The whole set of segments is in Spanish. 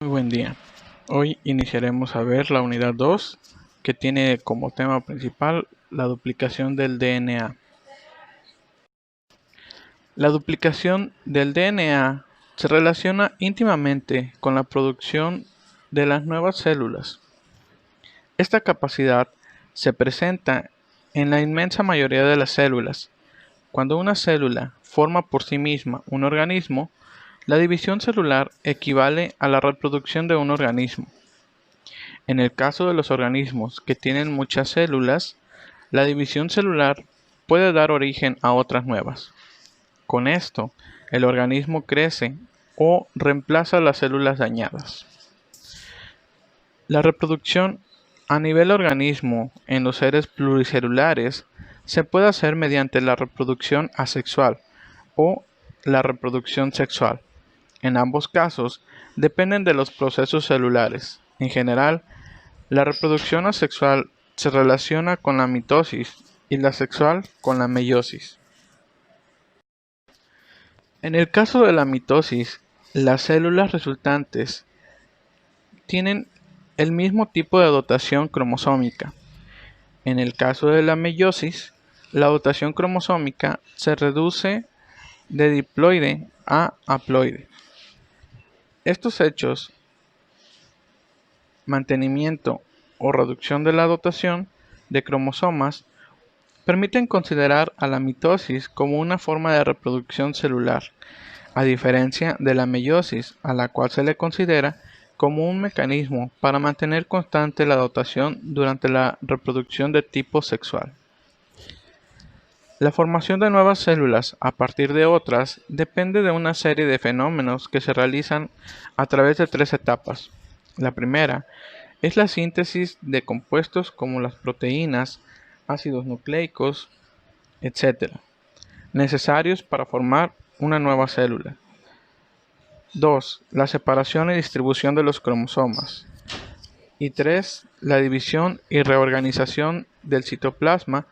Muy buen día. Hoy iniciaremos a ver la unidad 2, que tiene como tema principal la duplicación del DNA. La duplicación del DNA se relaciona íntimamente con la producción de las nuevas células. Esta capacidad se presenta en la inmensa mayoría de las células. Cuando una célula forma por sí misma un organismo, la división celular equivale a la reproducción de un organismo. En el caso de los organismos que tienen muchas células, la división celular puede dar origen a otras nuevas. Con esto, el organismo crece o reemplaza las células dañadas. La reproducción a nivel organismo en los seres pluricelulares se puede hacer mediante la reproducción asexual o la reproducción sexual. En ambos casos, dependen de los procesos celulares. En general, la reproducción asexual se relaciona con la mitosis y la sexual con la meiosis. En el caso de la mitosis, las células resultantes tienen el mismo tipo de dotación cromosómica. En el caso de la meiosis, la dotación cromosómica se reduce de diploide a haploide. Estos hechos, mantenimiento o reducción de la dotación de cromosomas, permiten considerar a la mitosis como una forma de reproducción celular, a diferencia de la meiosis, a la cual se le considera como un mecanismo para mantener constante la dotación durante la reproducción de tipo sexual. La formación de nuevas células a partir de otras depende de una serie de fenómenos que se realizan a través de tres etapas. La primera es la síntesis de compuestos como las proteínas, ácidos nucleicos, etc., necesarios para formar una nueva célula. 2. La separación y distribución de los cromosomas. Y 3. La división y reorganización del citoplasma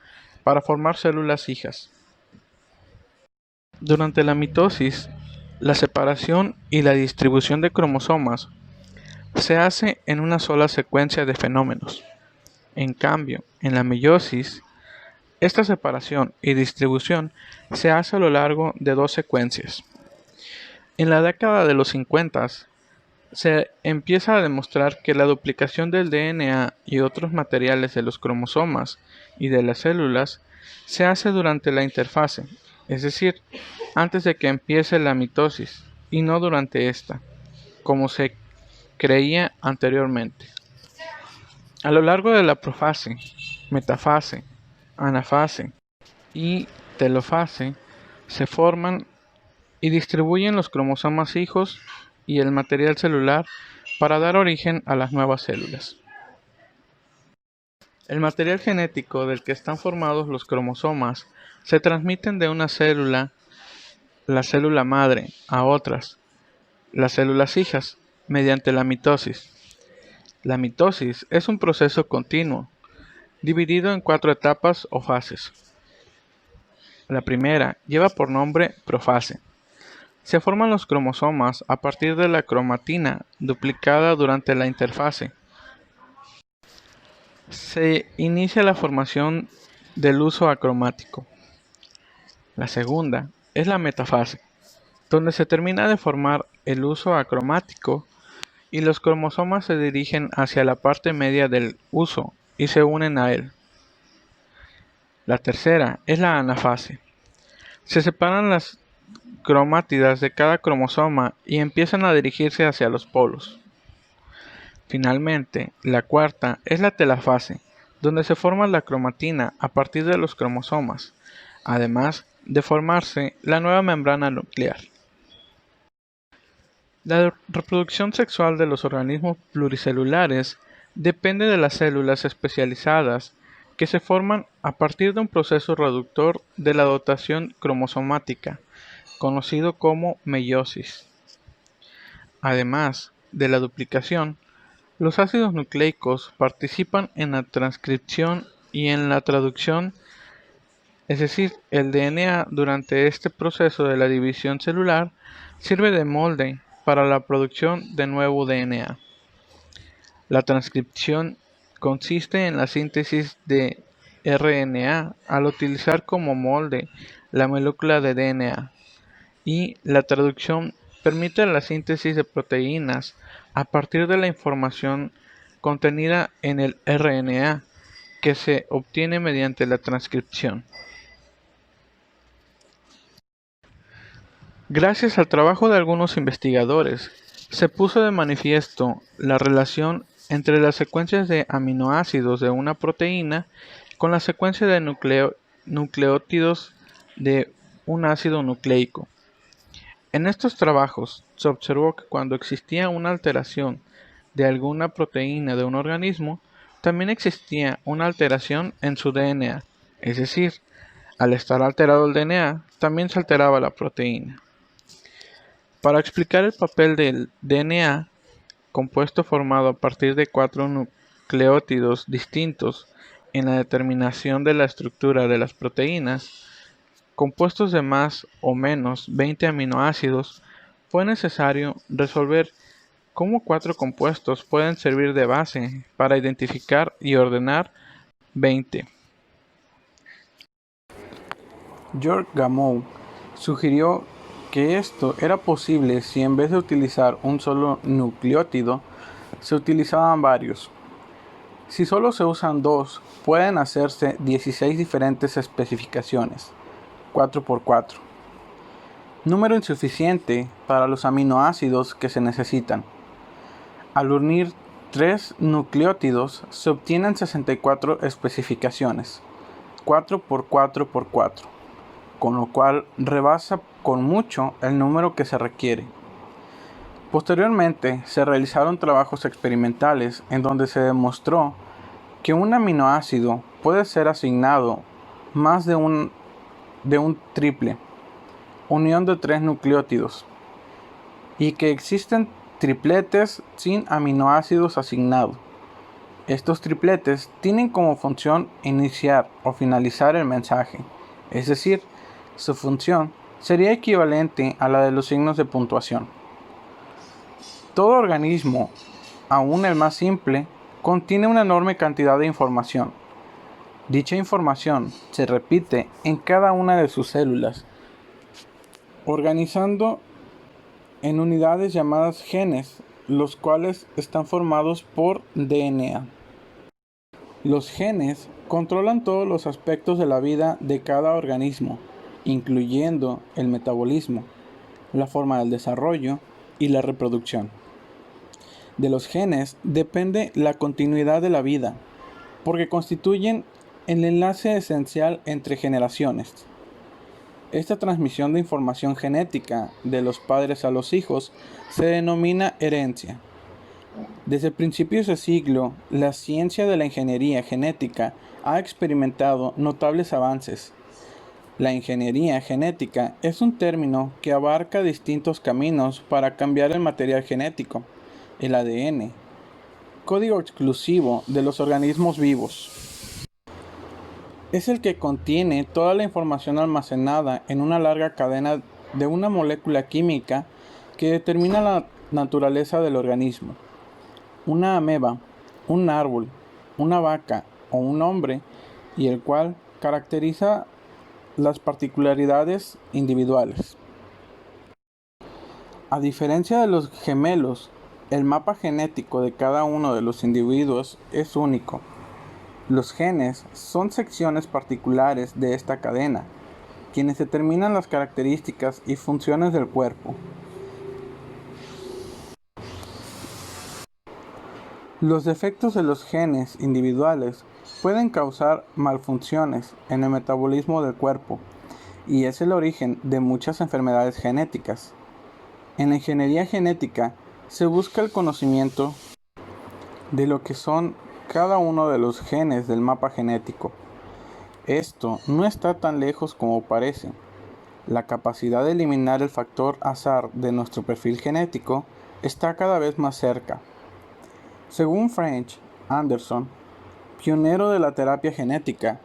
para formar células hijas. Durante la mitosis, la separación y la distribución de cromosomas se hace en una sola secuencia de fenómenos. En cambio, en la meiosis, esta separación y distribución se hace a lo largo de dos secuencias. En la década de los 50 se empieza a demostrar que la duplicación del DNA y otros materiales de los cromosomas y de las células se hace durante la interfase, es decir, antes de que empiece la mitosis, y no durante esta, como se creía anteriormente. A lo largo de la profase, metafase, anafase y telofase se forman y distribuyen los cromosomas hijos y el material celular para dar origen a las nuevas células. El material genético del que están formados los cromosomas se transmiten de una célula, la célula madre, a otras, las células hijas, mediante la mitosis. La mitosis es un proceso continuo, dividido en 4 etapas o fases. La primera lleva por nombre profase. Se forman los cromosomas a partir de la cromatina duplicada durante la interfase. Se inicia la formación del uso acromático. La segunda es la metafase, donde se termina de formar el uso acromático y los cromosomas se dirigen hacia la parte media del uso y se unen a él. La tercera es la anafase. Se separan las cromátidas de cada cromosoma y empiezan a dirigirse hacia los polos. Finalmente, la cuarta es la telafase, donde se forma la cromatina a partir de los cromosomas, además de formarse la nueva membrana nuclear. La reproducción sexual de los organismos pluricelulares depende de las células especializadas que se forman a partir de un proceso reductor de la dotación cromosomática, conocido como meiosis. Además de la duplicación, los ácidos nucleicos participan en la transcripción y en la traducción, es decir, el DNA durante este proceso de la división celular sirve de molde para la producción de nuevo DNA. La transcripción consiste en la síntesis de RNA al utilizar como molde la molécula de DNA, y la traducción permite la síntesis de proteínas a partir de la información contenida en el RNA que se obtiene mediante la transcripción. Gracias al trabajo de algunos investigadores, se puso de manifiesto la relación entre las secuencias de aminoácidos de una proteína con la secuencia de nucleótidos de un ácido nucleico. En estos trabajos se observó que cuando existía una alteración de alguna proteína de un organismo, también existía una alteración en su DNA, es decir, al estar alterado el DNA, también se alteraba la proteína. Para explicar el papel del DNA, compuesto formado a partir de 4 nucleótidos distintos en la determinación de la estructura de las proteínas, compuestos de más o menos 20 aminoácidos, fue necesario resolver cómo 4 compuestos pueden servir de base para identificar y ordenar 20. George Gamow sugirió que esto era posible si en vez de utilizar un solo nucleótido, se utilizaban varios. Si solo se usan 2, pueden hacerse 16 diferentes especificaciones, 4 por 4. Número insuficiente para los aminoácidos que se necesitan. Al unir 3 nucleótidos se obtienen 64 especificaciones, 4 por 4 por 4, con lo cual rebasa con mucho el número que se requiere. Posteriormente se realizaron trabajos experimentales en donde se demostró que un aminoácido puede ser asignado más de un triple, unión de 3 nucleótidos, y que existen tripletes sin aminoácidos asignados. Estos tripletes tienen como función iniciar o finalizar el mensaje, es decir, su función sería equivalente a la de los signos de puntuación. Todo organismo, aun el más simple, contiene una enorme cantidad de información. Dicha información se repite en cada una de sus células, organizando en unidades llamadas genes, los cuales están formados por DNA. Los genes controlan todos los aspectos de la vida de cada organismo, incluyendo el metabolismo, la forma del desarrollo y la reproducción. De los genes depende la continuidad de la vida, porque constituyen el enlace esencial entre generaciones. Esta transmisión de información genética de los padres a los hijos se denomina herencia. Desde principios de siglo, la ciencia de la ingeniería genética ha experimentado notables avances. La ingeniería genética es un término que abarca distintos caminos para cambiar el material genético, el ADN, código exclusivo de los organismos vivos. Es el que contiene toda la información almacenada en una larga cadena de una molécula química que determina la naturaleza del organismo. Una ameba, un árbol, una vaca o un hombre, y el cual caracteriza las particularidades individuales. A diferencia de los gemelos, el mapa genético de cada uno de los individuos es único. Los genes son secciones particulares de esta cadena, quienes determinan las características y funciones del cuerpo. Los defectos de los genes individuales pueden causar malfunciones en el metabolismo del cuerpo, y es el origen de muchas enfermedades genéticas. En la ingeniería genética se busca el conocimiento de lo que son cada uno de los genes del mapa genético. Esto no está tan lejos como parece. La capacidad de eliminar el factor azar de nuestro perfil genético está cada vez más cerca. Según French Anderson, pionero de la terapia genética,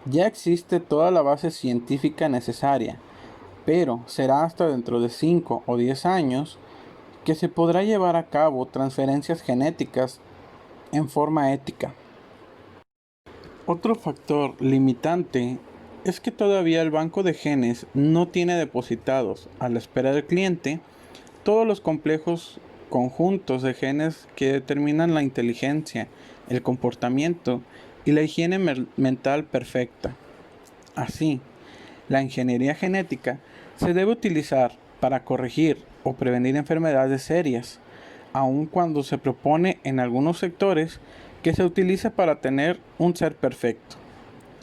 ya existe toda la base científica necesaria, pero será hasta dentro de 5 o 10 años que se podrá llevar a cabo transferencias genéticas en forma ética. Otro factor limitante es que todavía el banco de genes no tiene depositados, a la espera del cliente, todos los complejos conjuntos de genes que determinan la inteligencia, el comportamiento y la higiene mental perfecta. Así, la ingeniería genética se debe utilizar para corregir o prevenir enfermedades serias, aun cuando se propone en algunos sectores que se utilice para tener un ser perfecto.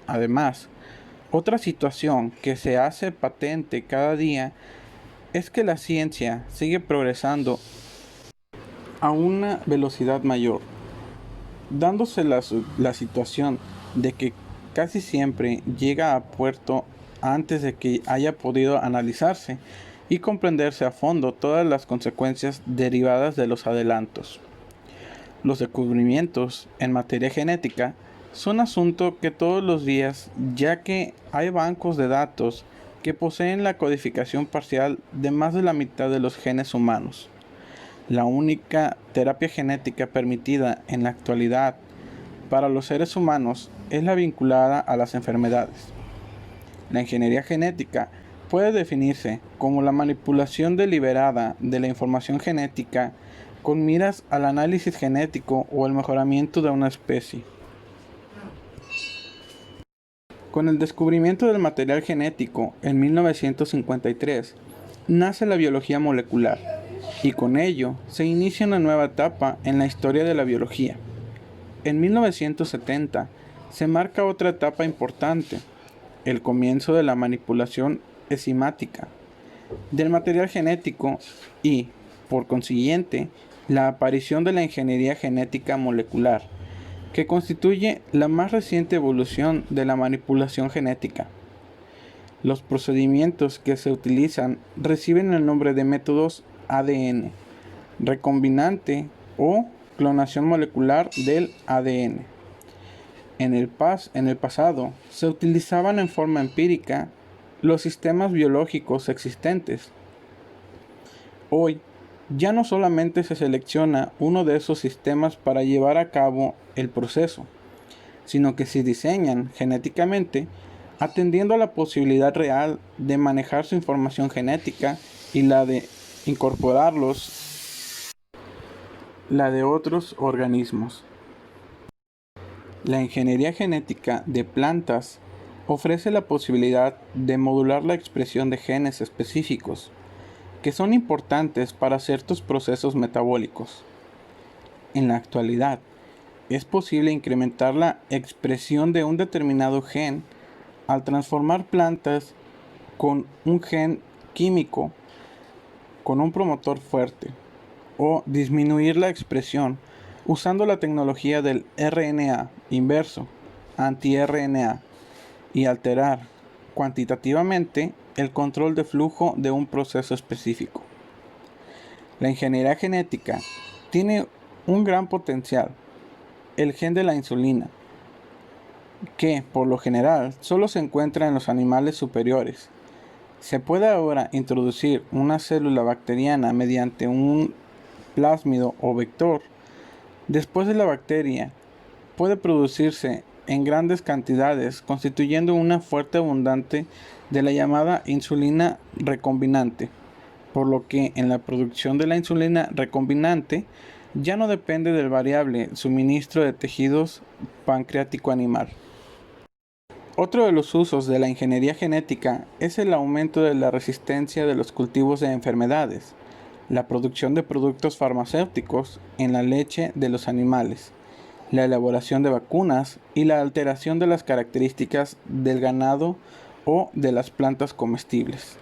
Además, otra situación que se hace patente cada día es que la ciencia sigue progresando a una velocidad mayor, dándose la situación de que casi siempre llega a puerto antes de que haya podido analizarse y comprenderse a fondo todas las consecuencias derivadas de los adelantos. Los descubrimientos en materia genética son asunto que todos los días, ya que hay bancos de datos que poseen la codificación parcial de más de la mitad de los genes humanos. La única terapia genética permitida en la actualidad para los seres humanos es la vinculada a las enfermedades. La ingeniería genética puede definirse como la manipulación deliberada de la información genética con miras al análisis genético o el mejoramiento de una especie. Con el descubrimiento del material genético en 1953, nace la biología molecular, y con ello se inicia una nueva etapa en la historia de la biología. En 1970 se marca otra etapa importante, el comienzo de la manipulación enzimática del material genético y, por consiguiente, la aparición de la ingeniería genética molecular, que constituye la más reciente evolución de la manipulación genética. Los procedimientos que se utilizan reciben el nombre de métodos ADN, recombinante o clonación molecular del ADN. En el pasado se utilizaban en forma empírica los sistemas biológicos existentes. Hoy ya no solamente se selecciona uno de esos sistemas para llevar a cabo el proceso, sino que se diseñan genéticamente atendiendo a la posibilidad real de manejar su información genética y la de incorporarlos la de otros organismos. La ingeniería genética de plantas ofrece la posibilidad de modular la expresión de genes específicos que son importantes para ciertos procesos metabólicos. En la actualidad, es posible incrementar la expresión de un determinado gen al transformar plantas con un gen químico con un promotor fuerte, o disminuir la expresión usando la tecnología del RNA inverso, anti-RNA, y alterar cuantitativamente el control de flujo de un proceso específico. La ingeniería genética tiene un gran potencial, el gen de la insulina, que por lo general solo se encuentra en los animales superiores. Se puede ahora introducir una célula bacteriana mediante un plásmido o vector. Después de la bacteria, puede producirse en grandes cantidades, constituyendo una fuente abundante de la llamada insulina recombinante, por lo que en la producción de la insulina recombinante ya no depende del variable suministro de tejidos pancreático animal. Otro de los usos de la ingeniería genética es el aumento de la resistencia de los cultivos de enfermedades, la producción de productos farmacéuticos en la leche de los animales, la elaboración de vacunas y la alteración de las características del ganado o de las plantas comestibles.